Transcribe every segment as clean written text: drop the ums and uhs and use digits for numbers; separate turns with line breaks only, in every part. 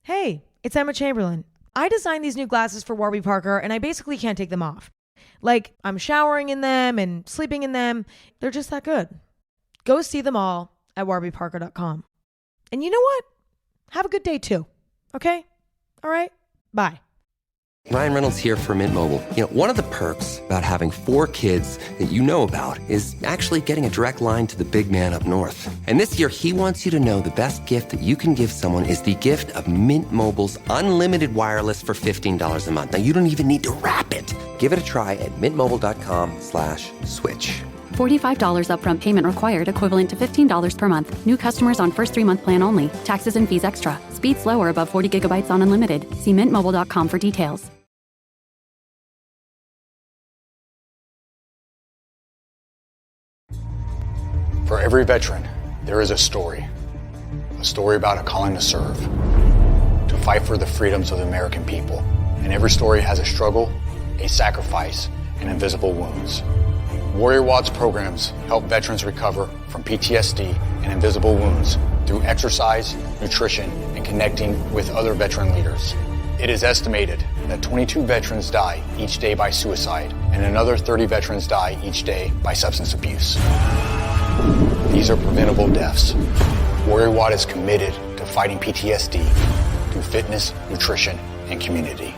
Hey, it's Emma Chamberlain. I designed these new glasses for Warby Parker and I basically can't take them off. Like, I'm showering in them and sleeping in them. They're just that good. Go see them all at warbyparker.com. And you know what? Have a good day too. Okay? All right? Bye.
Ryan Reynolds here for Mint Mobile. One of the perks about having 4 kids that you know about is actually getting a direct line to the big man up north. And this year, he wants you to know the best gift that you can give someone is the gift of Mint Mobile's unlimited wireless for $15 a month. Now, you don't even need to wrap it. Give it a try at mintmobile.com/switch.
$45 upfront payment required, equivalent to $15 per month. New customers on first 3-month plan only. Taxes and fees extra. Speed slower above 40 gigabytes on unlimited. See mintmobile.com for details.
For every veteran, there is a story about a calling to serve, to fight for the freedoms of the American people. And every story has a struggle, a sacrifice, and invisible wounds. Warrior Watts programs help veterans recover from PTSD and invisible wounds through exercise, nutrition, and connecting with other veteran leaders. It is estimated that 22 veterans die each day by suicide, and another 30 veterans die each day by substance abuse. These are preventable deaths. Warrior Watt is committed to fighting PTSD through fitness, nutrition, and community.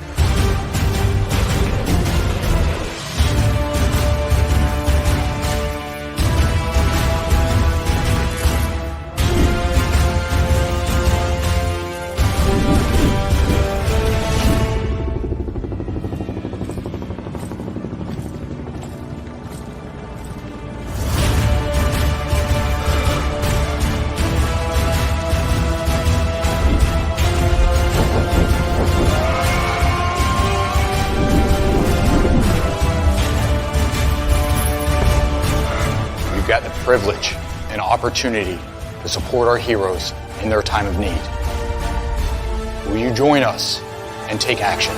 Got the privilege and opportunity to support our heroes in their time of need. Will you join us and take action?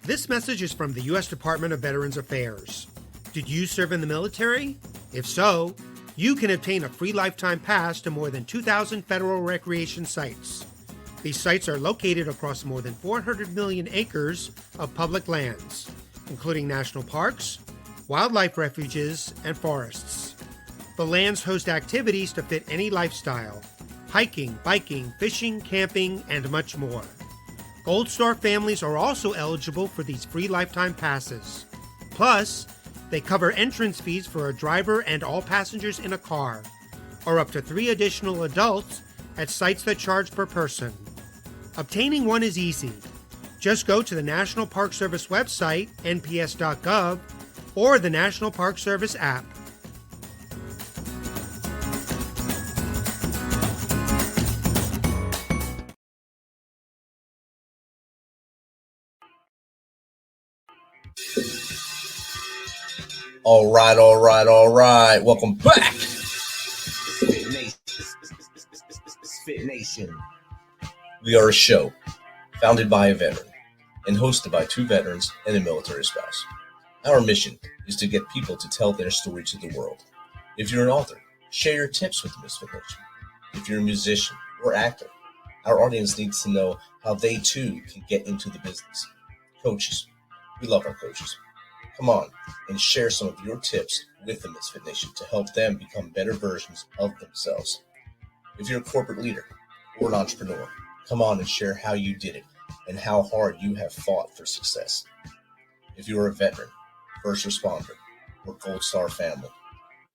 This message is from the U.S. Department of Veterans Affairs. Did you serve in the military? If so, you can obtain a free lifetime pass to more than 2,000 federal recreation sites. These sites are located across more than 400 million acres of public lands, including national parks, wildlife refuges, and forests. The lands host activities to fit any lifestyle: hiking, biking, fishing, camping, and much more. Gold Star families are also eligible for these free lifetime passes. Plus, they cover entrance fees for a driver and all passengers in a car, or up to 3 additional adults at sites that charge per person. Obtaining one is easy. Just go to the National Park Service website, nps.gov, or the National Park Service app.
All right. Welcome back. Fit Nation. We are a show founded by a veteran and hosted by 2 veterans and a military spouse. Our mission is to get people to tell their story to the world. If you're an author, share your tips with the Misfit Nation. If you're a musician or actor, our audience needs to know how they too can get into the business. Coaches, we love our coaches. Come on and share some of your tips with the Misfit Nation to help them become better versions of themselves. If you're a corporate leader or an entrepreneur, come on and share how you did it and how hard you have fought for success. If you're a veteran, first responder, or Gold Star family,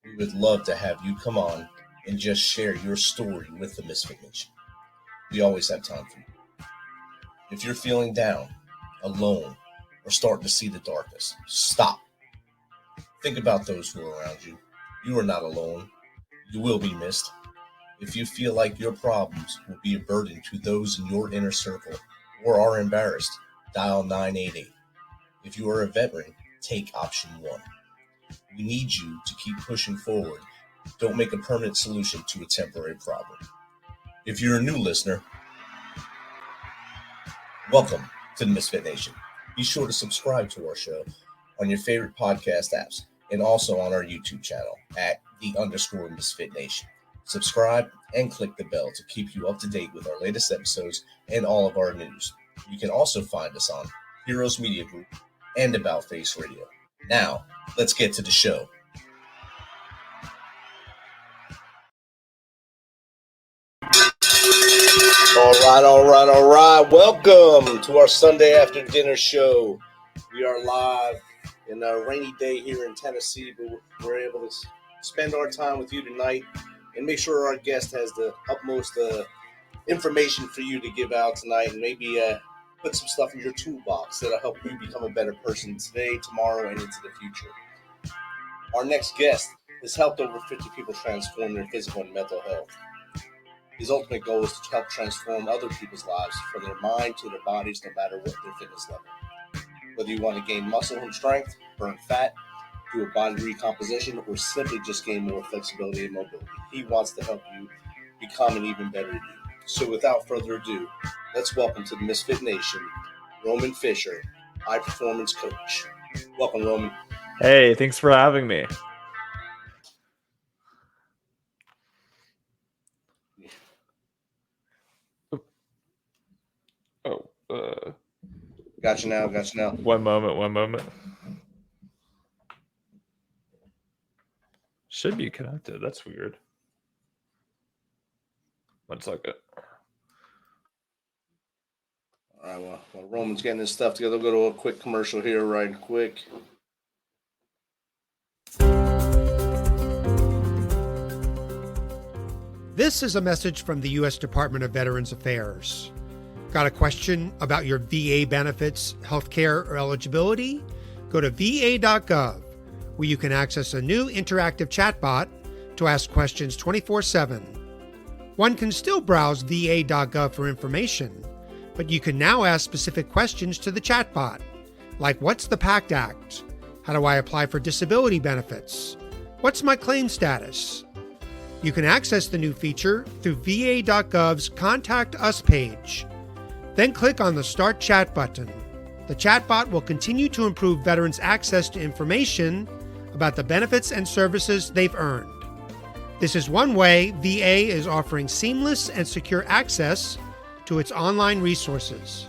we would love to have you come on and just share your story with the Misfit Nation. We always have time for you. If you're feeling down, alone, or starting to see the darkness, stop. Think about those who are around you. You are not alone. You will be missed. If you feel like your problems will be a burden to those in your inner circle or are embarrassed, dial 988. If you are a veteran, take option 1. We need you to keep pushing forward. Don't make a permanent solution to a temporary problem. If you're a new listener, welcome to the Misfit Nation. Be sure to subscribe to our show on your favorite podcast apps and also on our YouTube channel at @_Misfit Nation. Subscribe and click the bell to keep you up to date with our latest episodes and all of our news. You can also find us on Heroes Media Group and About Face Radio. Now, let's get to the show. All right. Welcome to our Sunday after dinner show. We are live in a rainy day here in Tennessee, but we're able to spend our time with you tonight and make sure our guest has the utmost information for you to give out tonight, and maybe put some stuff in your toolbox that'll help you become a better person today, tomorrow, and into the future. Our next guest has helped over 50 people transform their physical and mental health. His ultimate goal is to help transform other people's lives from their mind to their bodies, no matter what their fitness level. Whether you want to gain muscle and strength, burn fat, do a body recomposition, or simply just gain more flexibility and mobility, he wants to help you become an even better you. So without further ado, let's welcome to the Misfit Nation, Roman Fischer, high performance coach. Welcome, Roman.
Hey, thanks for having me.
Got you now.
One moment. Should be connected. That's weird. 1 second.
All right, well, while Roman's getting his stuff together, we'll go to a quick commercial here right quick.
This is a message from the U.S. Department of Veterans Affairs. Got a question about your VA benefits, healthcare, or eligibility? Go to va.gov, where you can access a new interactive chatbot to ask questions 24/7. One can still browse va.gov for information, but you can now ask specific questions to the chatbot, like what's the PACT Act? How do I apply for disability benefits? What's my claim status? You can access the new feature through va.gov's Contact Us page. Then click on the Start Chat button. The chatbot will continue to improve veterans' access to information about the benefits and services they've earned. This is one way VA is offering seamless and secure access to its online resources.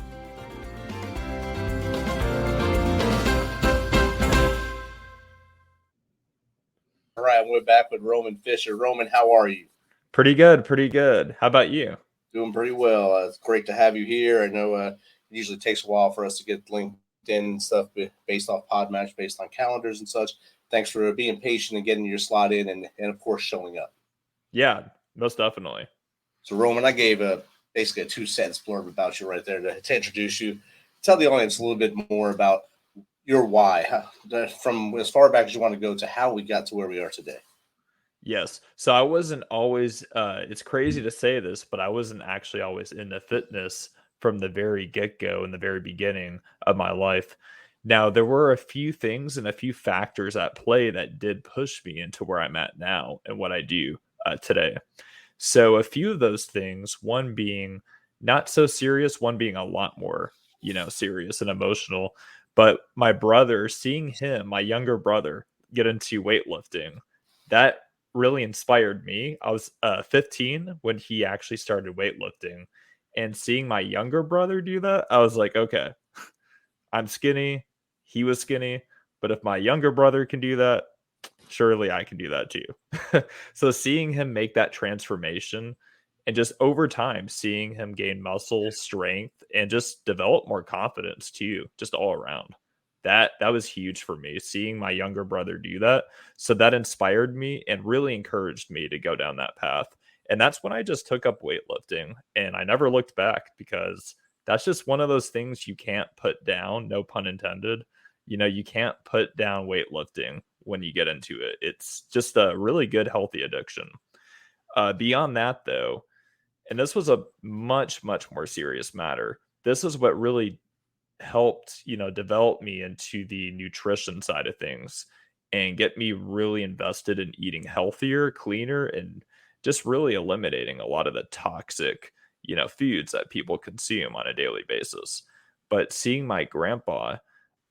All right, we're back with Roman Fischer. Roman, how are you?
Pretty good. How about you?
Doing pretty well. It's great to have you here. I know it usually takes a while for us to get LinkedIn and stuff based off Podmatch, based on calendars and such. Thanks for being patient and getting your slot in and of course, showing up.
Yeah, most definitely.
So, Roman, I gave basically a 2-sentence blurb about you right there to introduce you. Tell the audience a little bit more about your why, from as far back as you want to go to how we got to where we are today.
Yes. So I wasn't always, it's crazy to say this, but I wasn't actually always into fitness from the very get-go in the very beginning of my life. Now, there were a few things and a few factors at play that did push me into where I'm at now and what I do today. So a few of those things, one being not so serious, one being a lot more, serious and emotional. But my brother, seeing him, my younger brother, get into weightlifting, that really inspired me. I was 15 when he actually started weightlifting, and seeing my younger brother do that, I was like, okay, I'm skinny, he was skinny, but if my younger brother can do that, surely I can do that too. So seeing him make that transformation, and just over time seeing him gain muscle strength and just develop more confidence too, just all around, that was huge for me, seeing my younger brother do that. So that inspired me and really encouraged me to go down that path. And that's when I just took up weightlifting, and I never looked back, because that's just one of those things you can't put down, no pun intended. You can't put down weightlifting when you get into it. It's just a really good, healthy addiction. Beyond that, though, and this was a much, much more serious matter, this is what really helped, develop me into the nutrition side of things and get me really invested in eating healthier, cleaner, and just really eliminating a lot of the toxic, foods that people consume on a daily basis. But seeing my grandpa,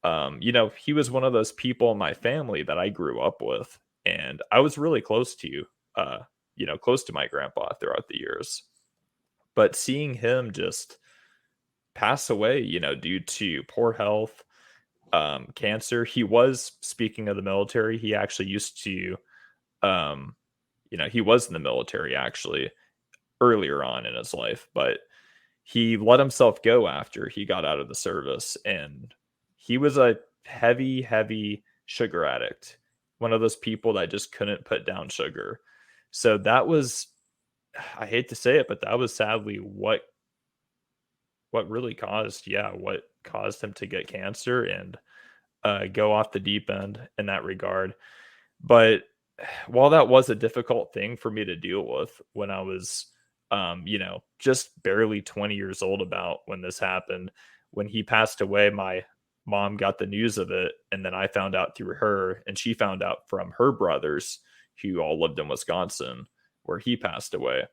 he was one of those people in my family that I grew up with, and I was really close to my grandpa throughout the years. But seeing him just pass away, due to poor health, cancer. He was, speaking of the military, he actually used to, um, he was in the military actually earlier on in his life, but he let himself go after he got out of the service. And he was a heavy, heavy sugar addict, one of those people that just couldn't put down sugar. So that was, I hate to say it, but that was sadly what caused him to get cancer and go off the deep end in that regard. But while that was a difficult thing for me to deal with when I was, just barely 20 years old about when this happened, when he passed away, my mom got the news of it. And then I found out through her, and she found out from her brothers who all lived in Wisconsin where he passed away.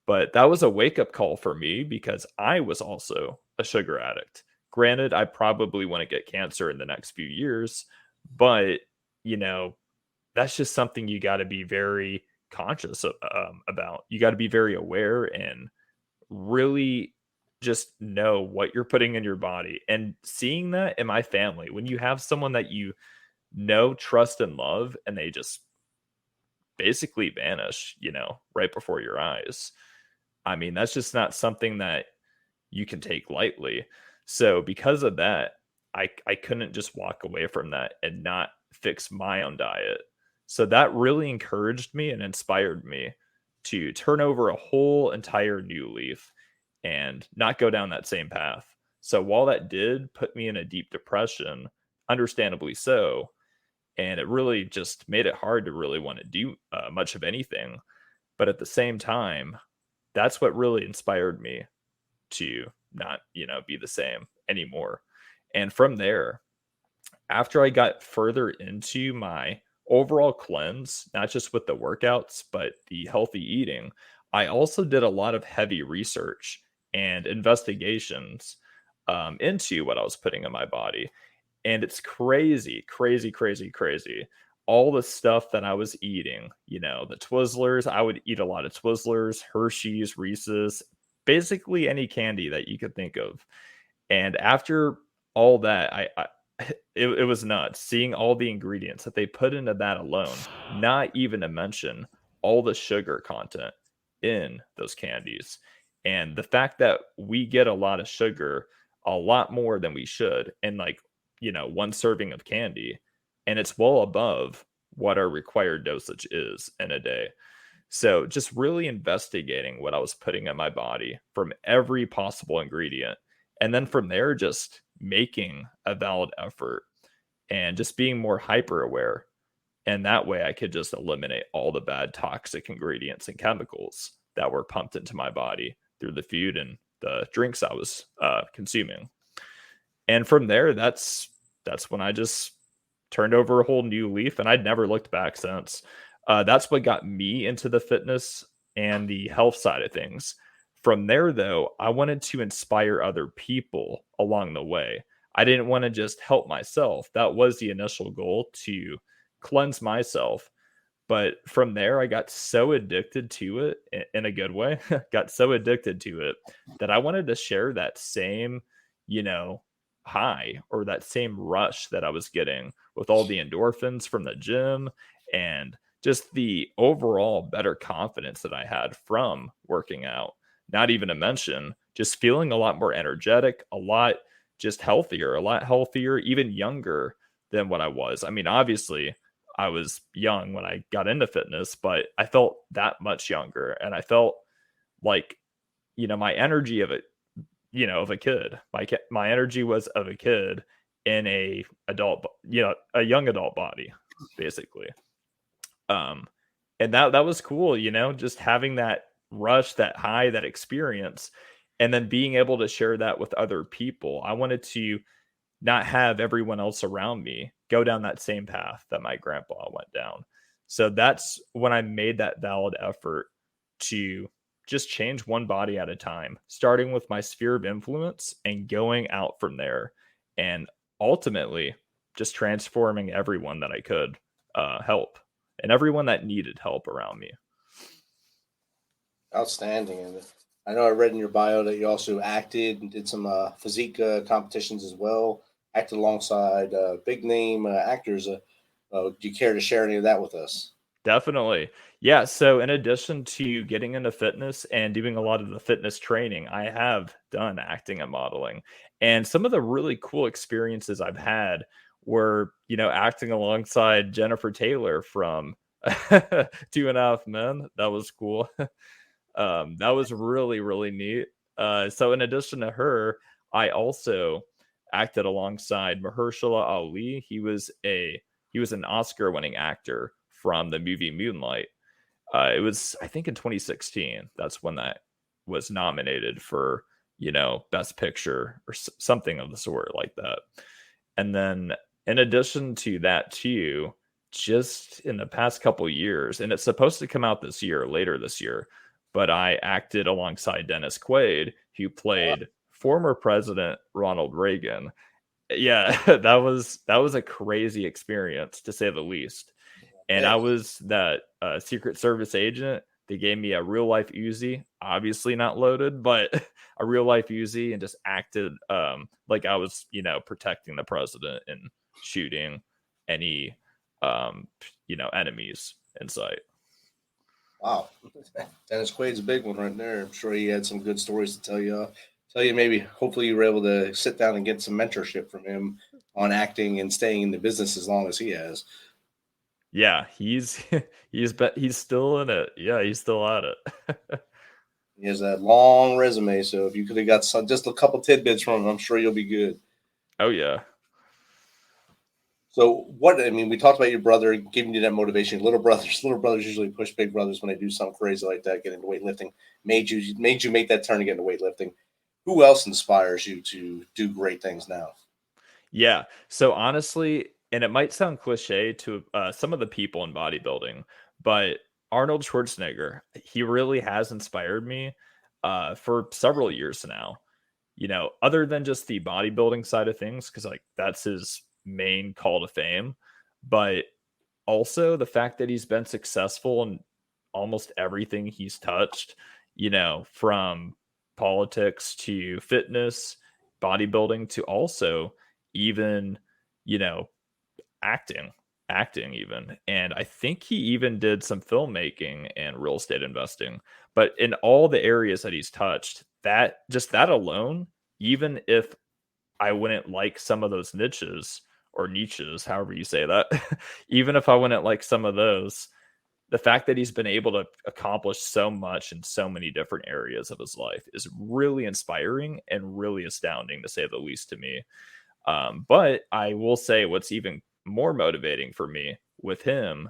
But that was a wake up call for me because I was also a sugar addict. Granted, I probably wouldn't get cancer in the next few years, but that's just something you got to be very conscious about. You got to be very aware and really just know what you're putting in your body. And seeing that in my family, when you have someone that trust, and love, and they just basically vanish, right before your eyes. I mean, that's just not something that you can take lightly. So because of that, I couldn't just walk away from that and not fix my own diet. So that really encouraged me and inspired me to turn over a whole entire new leaf and not go down that same path. So while that did put me in a deep depression, understandably so, and it really just made it hard to really want to do much of anything. But at the same time, that's what really inspired me to not, be the same anymore. And from there, after I got further into my overall cleanse, not just with the workouts, but the healthy eating, I also did a lot of heavy research and investigations into what I was putting in my body. And it's crazy, crazy, crazy, crazy. All the stuff that I was eating, the Twizzlers, I would eat a lot of Twizzlers, Hershey's, Reese's, basically any candy that you could think of. And after all that, it was nuts seeing all the ingredients that they put into that alone, not even to mention all the sugar content in those candies. And the fact that we get a lot of sugar, a lot more than we should, and one serving of candy, and it's well above what our required dosage is in a day. So just really investigating what I was putting in my body from every possible ingredient. And then from there, just making a valid effort and just being more hyper aware. And that way I could just eliminate all the bad toxic ingredients and chemicals that were pumped into my body through the food and the drinks I was consuming. And from there, that's when I just turned over a whole new leaf, and I'd never looked back since. That's what got me into the fitness and the health side of things. From there, though, I wanted to inspire other people along the way. I didn't want to just help myself. That was the initial goal, to cleanse myself. But from there, I got so addicted to it in a good way, got so addicted to it that I wanted to share that same, high, or that same rush that I was getting with all the endorphins from the gym and just the overall better confidence that I had from working out. Not even to mention just feeling a lot more energetic, a lot just healthier, a lot healthier, even younger than what I was. I mean, obviously, I was young when I got into fitness, but I felt that much younger, and I felt like, my energy of it, of a kid. My energy was of a kid in a young adult body, basically. And that was cool, just having that rush, that high, that experience, and then being able to share that with other people. I wanted to not have everyone else around me go down that same path that my grandpa went down. So that's when I made that valid effort to just change one body at a time, starting with my sphere of influence and going out from there, and ultimately just transforming everyone that I could help and everyone that needed help around me.
Outstanding. And I know I read in your bio that you also acted and did some physique competitions as well. Acted alongside big name actors. Do you care to share any of that with us?
Definitely. Yeah. So, in addition to getting into fitness and doing a lot of the fitness training, I have done acting and modeling. And some of the really cool experiences I've had were, acting alongside Jennifer Taylor from Two and a Half Men. That was cool. That was really, really neat. So, in addition to her, I also acted alongside Mahershala Ali. He was an Oscar-winning actor from the movie Moonlight. It was, I think, in 2016. That's when that was nominated for, Best Picture or something of the sort like that. And then, in addition to that, too, just in the past couple years, and it's supposed to come out this year, later this year, but I acted alongside Dennis Quaid, who played former President Ronald Reagan. Yeah, that was a crazy experience to say the least. And I was that Secret Service agent. They gave me a real life Uzi, obviously not loaded, but a real life Uzi, and just acted like I was, protecting the president and shooting any, enemies in sight.
Wow, Dennis Quaid's a big one right there. I'm sure he had some good stories to tell you. Tell you maybe, hopefully, you were able to sit down and get some mentorship from him on acting and staying in the business as long as he has.
Yeah, he's he's still in it. Yeah, he's still at it.
He has that long resume, so if you could have got just a couple tidbits from him, I'm sure you'll be good.
Oh yeah.
So we talked about your brother giving you that motivation. Little brothers usually push big brothers when they do something crazy like that, get into weightlifting. Made you make that turn to get into weightlifting. Who else inspires you to do great things now?
Yeah. So honestly, and it might sound cliche to some of the people in bodybuilding, but Arnold Schwarzenegger, he really has inspired me for several years now. Other than just the bodybuilding side of things, because like that's his main call to fame, but also the fact that he's been successful in almost everything he's touched, from politics to fitness, bodybuilding to also even, you know, acting even. And I think he even did some filmmaking and real estate investing. But in all the areas that he's touched, that alone, even if I wouldn't like some of those niches, however you say that, even if I wouldn't like some of those, the fact that he's been able to accomplish so much in so many different areas of his life is really inspiring and really astounding, to say the least, to me. But I will say what's even more motivating for me with him,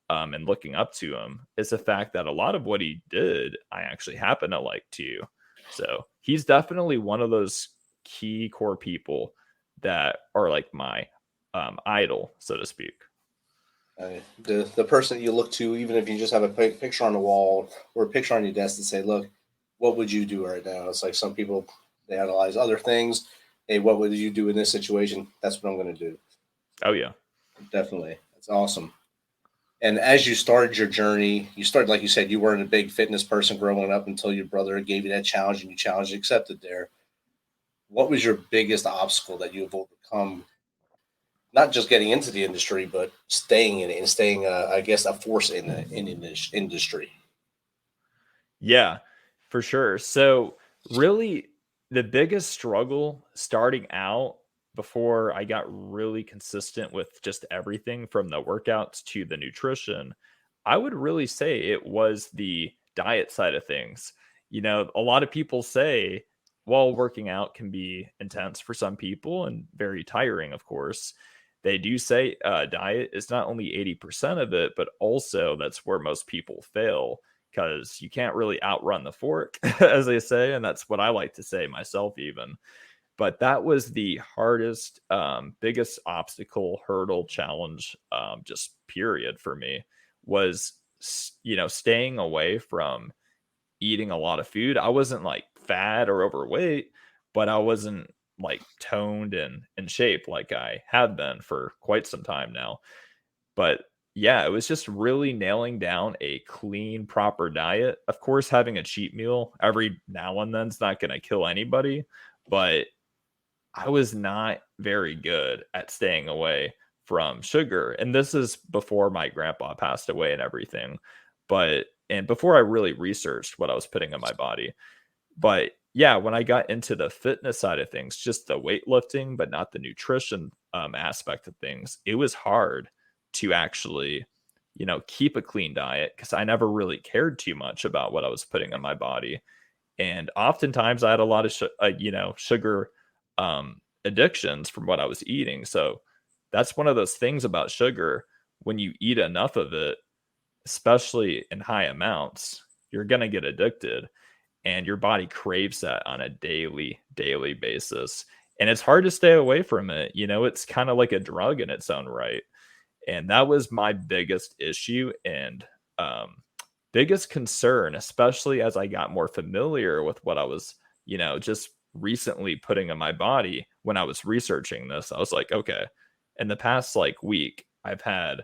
and looking up to him, is the fact that a lot of what he did, I actually happen to like too. So he's definitely one of those key core people that are like my idol, so to speak.
The person you look to, even if you just have a picture on the wall or a picture on your desk to say, look, what would you do right now? It's like some people, they analyze other things. Hey, what would you do in this situation? That's what I'm going to do.
Oh, yeah.
Definitely. That's awesome. And as you started your journey, like you said, you weren't a big fitness person growing up until your brother gave you that challenge and you challenged and accepted there. What was your biggest obstacle that you have overcome? Not just getting into the industry, but staying in it and staying, I guess, a force in the industry.
Yeah, for sure. So really the biggest struggle starting out, before I got really consistent with just everything from the workouts to the nutrition, I would really say it was the diet side of things. A lot of people say, while working out can be intense for some people and very tiring, of course, they do say diet is not only 80% of it, but also that's where most people fail, because you can't really outrun the fork, as they say. And that's what I like to say myself, even. But that was the hardest, biggest obstacle, hurdle, challenge, just period for me, was, staying away from eating a lot of food. I wasn't like fat or overweight, but I wasn't like toned and in shape like I had been for quite some time now. But yeah, it was just really nailing down a clean, proper diet. Of course, having a cheat meal every now and then is not going to kill anybody, but I was not very good at staying away from sugar. And this is before my grandpa passed away and everything. And before I really researched what I was putting in my body. But yeah, when I got into the fitness side of things, just the weightlifting, but not the nutrition aspect of things, it was hard to actually, keep a clean diet because I never really cared too much about what I was putting in my body. And oftentimes I had a lot of, sugar addictions from what I was eating. So that's one of those things about sugar. When you eat enough of it, especially in high amounts, you're going to get addicted and your body craves that on a daily basis. And it's hard to stay away from it. It's kind of like a drug in its own right. And that was my biggest issue and biggest concern, especially as I got more familiar with what I was, just recently putting in my body. When I was researching this, I was like, okay, in the past like week, I've had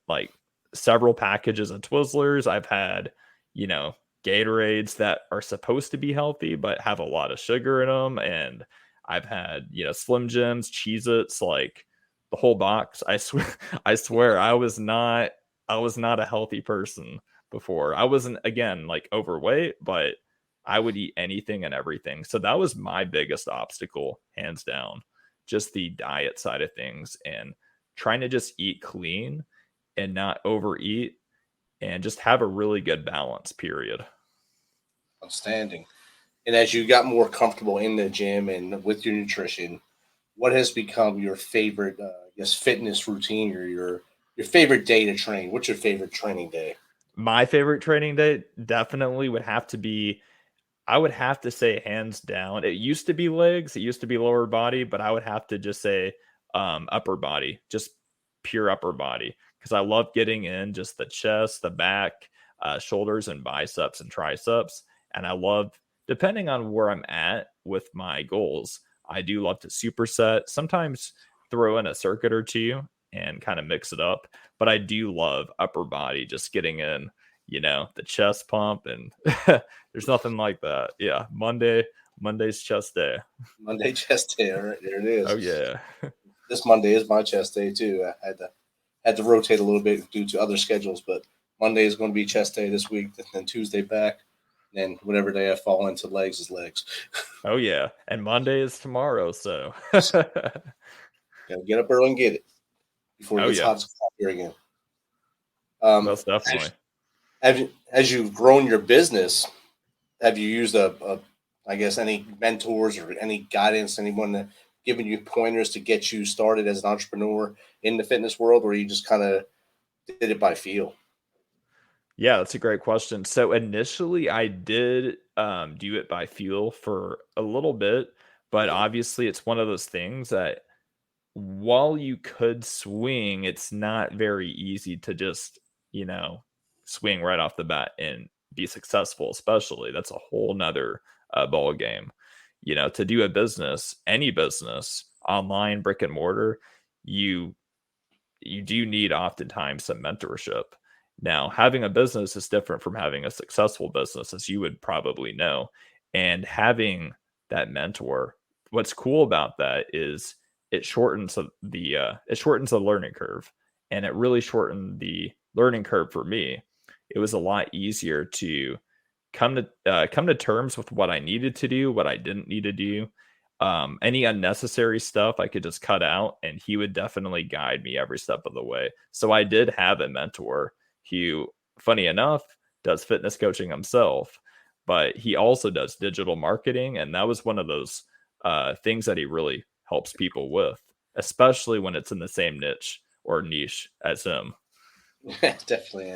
like several packages of Twizzlers. I've had, Gatorades that are supposed to be healthy, but have a lot of sugar in them. And I've had, Slim Jims, Cheez-Its, like the whole box. I swear I was not a healthy person before. I wasn't, again, like overweight, but I would eat anything and everything. So that was my biggest obstacle, hands down, just the diet side of things and trying to just eat clean and not overeat and just have a really good balance, period.
Outstanding. And as you got more comfortable in the gym and with your nutrition, what has become your favorite, fitness routine or your favorite day to train? What's your favorite training day?
My favorite training day definitely would have to be, I would have to say hands down. It used to be legs, it used to be lower body, but I would have to just say upper body, just pure upper body. Because I love getting in just the chest, the back, shoulders, and biceps and triceps. And I love, depending on where I'm at with my goals, I do love to superset, sometimes throw in a circuit or two and kind of mix it up. But I do love upper body, just getting in, the chest pump. And there's nothing like that. Yeah. Monday's chest day.
Monday chest day. All right, there it is.
Oh, yeah.
This Monday is my chest day, too. I had to rotate a little bit due to other schedules, but Monday is going to be chest day this week, then Tuesday back. And whatever day I fall into legs is legs.
Oh, yeah. And Monday is tomorrow, so.
Gotta get up early and get it before it gets hot here again.
Most definitely.
As you've grown your business, have you used any mentors or any guidance, anyone that giving you pointers to get you started as an entrepreneur in the fitness world, or you just kind of did it by feel?
Yeah, that's a great question. So initially I did do it by feel for a little bit, but obviously it's one of those things that while you could swing, it's not very easy to just, swing right off the bat and be successful, especially. That's a whole nother ball game. To do a business, any business, online, brick and mortar, you do need oftentimes some mentorship. Now, having a business is different from having a successful business, as you would probably know. And having that mentor, what's cool about that is it shortens the learning curve, and it really shortened the learning curve for me. It was a lot easier to come to terms with what I needed to do, what I didn't need to do. Any unnecessary stuff I could just cut out, and he would definitely guide me every step of the way. So I did have a mentor who, funny enough, does fitness coaching himself, but he also does digital marketing. And that was one of those things that he really helps people with, especially when it's in the same niche as him.
Definitely.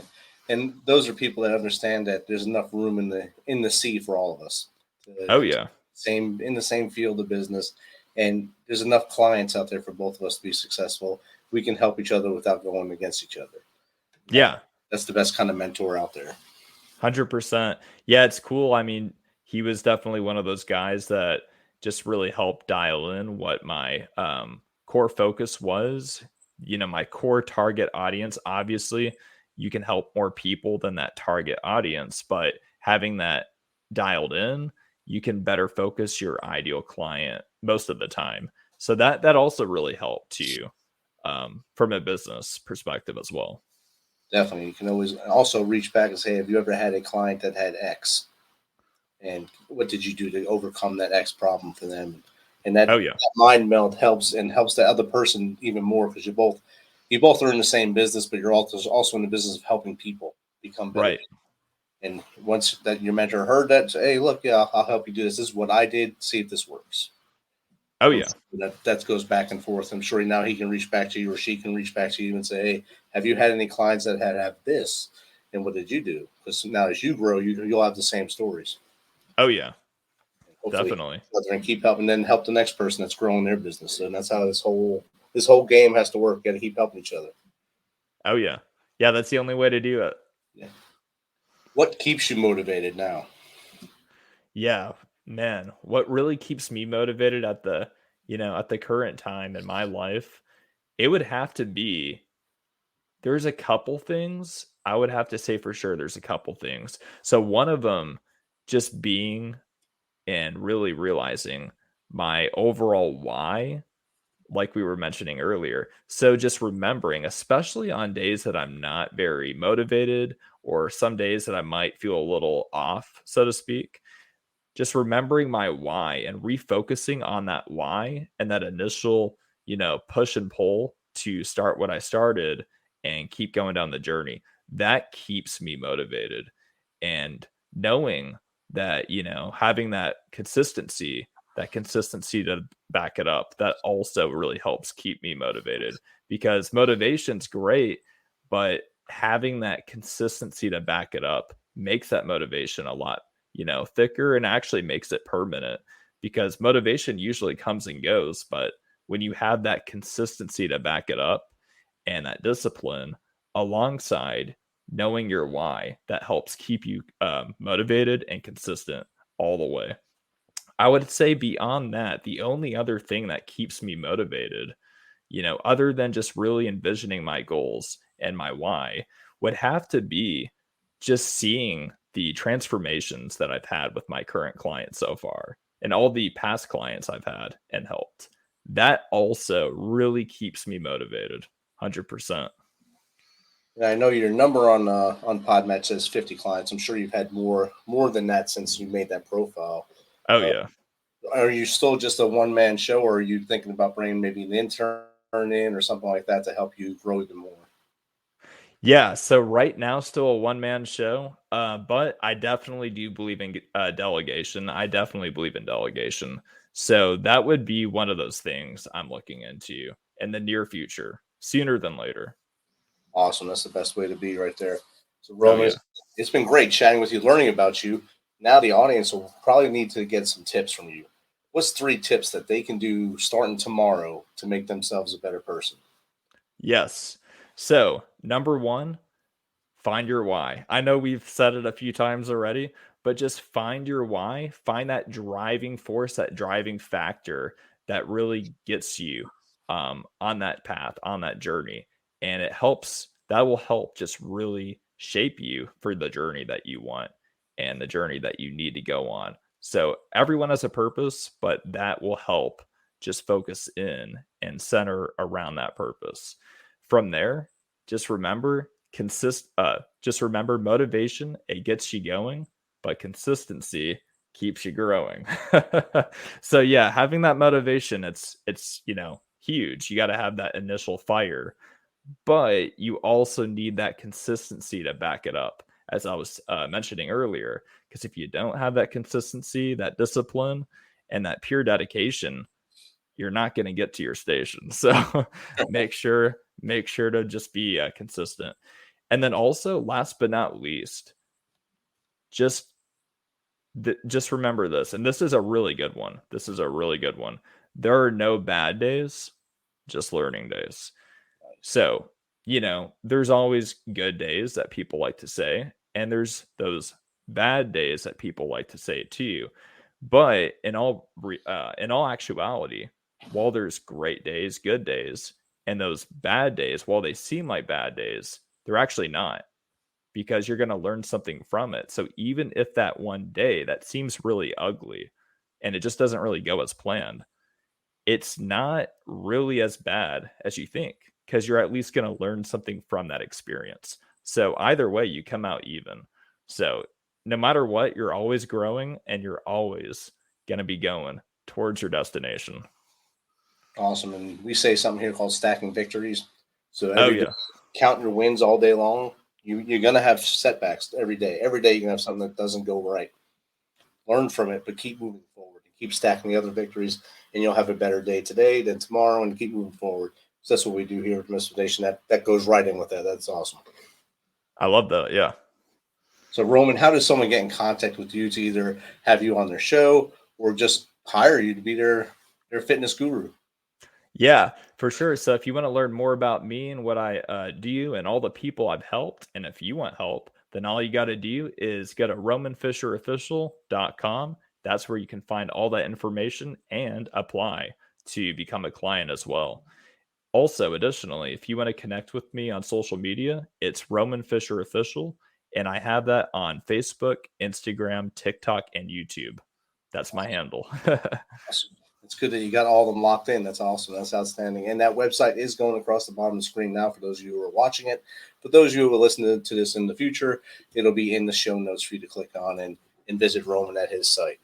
And those are people that understand that there's enough room in the sea for all of us.
Oh, yeah.
In the same field of business. And there's enough clients out there for both of us to be successful. We can help each other without going against each other.
Yeah.
That's the best kind of mentor out there.
100%. Yeah, it's cool. I mean, he was definitely one of those guys that just really helped dial in what my core focus was. My core target audience. Obviously, you can help more people than that target audience, but having that dialed in, you can better focus your ideal client most of the time. So that also really helped you from a business perspective as well.
Definitely. You can always also reach back and say, have you ever had a client that had X? And what did you do to overcome that X problem for them? And that,
Oh yeah,
that mind meld helps the other person even more, because you both are in the same business, but you're also in the business of helping people become better.
right.
And once that your mentor heard that, say, hey, look, yeah, I'll help you do this. This is what I did. See if this works.
Oh yeah.
That goes back and forth. I'm sure now he can reach back to you, or she can reach back to you and say, hey, have you had any clients that have this? And what did you do? Because now as you grow, you'll have the same stories.
Oh yeah.
Hopefully,
Definitely.
and keep helping, then help the next person that's growing their business. And that's how this whole game has to work. Got to keep helping each other.
Oh yeah. Yeah, that's the only way to do it.
Yeah. What keeps you motivated now?
Yeah, man. What really keeps me motivated at the current time in my life, it would have to be there's a couple things I would have to say for sure. There's a couple things. So one of them just being and really realizing my overall why, like we were mentioning earlier. So just remembering, especially on days that I'm not very motivated or some days that I might feel a little off, so to speak, just remembering my why and refocusing on that why and that initial, push and pull to start what I started and keep going down the journey. That keeps me motivated. And knowing that, having that consistency to back it up, that also really helps keep me motivated, because motivation's great, but having that consistency to back it up makes that motivation a lot thicker, and actually makes it permanent, because motivation usually comes and goes. But when you have that consistency to back it up and that discipline alongside knowing your why, that helps keep you motivated and consistent all the way. I would say beyond that, the only other thing that keeps me motivated, other than just really envisioning my goals and my why, would have to be just seeing the transformations that I've had with my current clients so far and all the past clients I've had and helped. That also really keeps me motivated. 100%.
And I know your number on Podmatch says 50 clients. I'm sure you've had more than that since you made that profile.
Oh yeah.
Are you still just a one-man show, or are you thinking about bringing maybe an intern in or something like that to help you grow even more?
Yeah, so right now, still a one-man show, but I definitely do believe in delegation. I definitely believe in delegation. So that would be one of those things I'm looking into in the near future, sooner than later.
Awesome. That's the best way to be right there. So,
Oh
Roman,
yeah.
it's been great chatting with you, learning about you. Now the audience will probably need to get some tips from you. What's 3 tips that they can do starting tomorrow to make themselves a better person?
Yes. So number one, find your why. I know we've said it a few times already, but just find your why. Find that driving force, that driving factor that really gets you on that path, on that journey. And that will help just really shape you for the journey that you want and the journey that you need to go on. So everyone has a purpose, but that will help just focus in and center around that purpose. From there, just remember just remember motivation, it gets you going, but consistency keeps you growing. So yeah, having that motivation, it's huge. You got to have that initial fire, but you also need that consistency to back it up, as I was mentioning earlier, because if you don't have that consistency, that discipline, and that pure dedication, you're not going to get to your station. So make sure to just be consistent. And then also, last but not least, just just remember this, and this is a really good one. This is a really good one. There are no bad days, just learning days. So, there's always good days that people like to say, and there's those bad days that people like to say to you. But in all actuality, while there's great days, good days, and those bad days, while they seem like bad days, they're actually not, because you're going to learn something from it. So even if that one day that seems really ugly and it just doesn't really go as planned, it's not really as bad as you think, because you're at least going to learn something from that experience. So either way, you come out even. So no matter what, you're always growing and you're always going to be going towards your destination.
Awesome. And we say something here called stacking victories. So
Oh,
every
yeah.
day, count your wins all day long. You're going to have setbacks every day. Every day you're going to have something that doesn't go right. Learn from it, but keep moving forward. Keep stacking the other victories, and you'll have a better day today than tomorrow, and keep moving forward. So that's what we do here at Misfit Nation. That goes right in with that. That's awesome.
I love that. Yeah.
So, Roman, how does someone get in contact with you to either have you on their show or just hire you to be their fitness guru?
Yeah, for sure. So if you want to learn more about me and what I do and all the people I've helped, and if you want help, then all you got to do is go to romanfisherofficial.com. That's where you can find all that information and apply to become a client as well. Also, additionally, if you want to connect with me on social media, it's Roman Fischer Official, and I have that on Facebook, Instagram, TikTok, and YouTube. That's my handle.
Awesome. It's good that you got all of them locked in. That's awesome. That's outstanding. And that website is going across the bottom of the screen now for those of you who are watching it. For those of you who will listen to this in the future, it'll be in the show notes for you to click on and visit Roman at his site.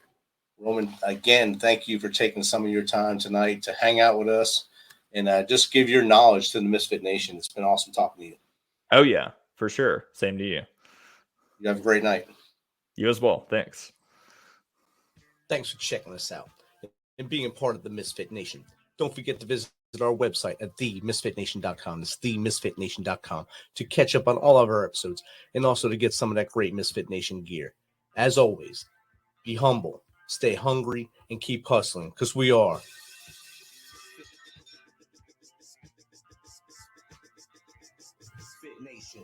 Roman, again, thank you for taking some of your time tonight to hang out with us and just give your knowledge to the Misfit Nation. It's been awesome talking to you.
Oh, yeah, for sure. Same to you.
You have a great night.
You as well. Thanks.
Thanks for checking us out and being a part of the Misfit Nation. Don't forget to visit our website at themisfitnation.com. It's themisfitnation.com to catch up on all of our episodes and also to get some of that great Misfit Nation gear. As always, be humble, stay hungry, and keep hustling, because we are
Fit Nation.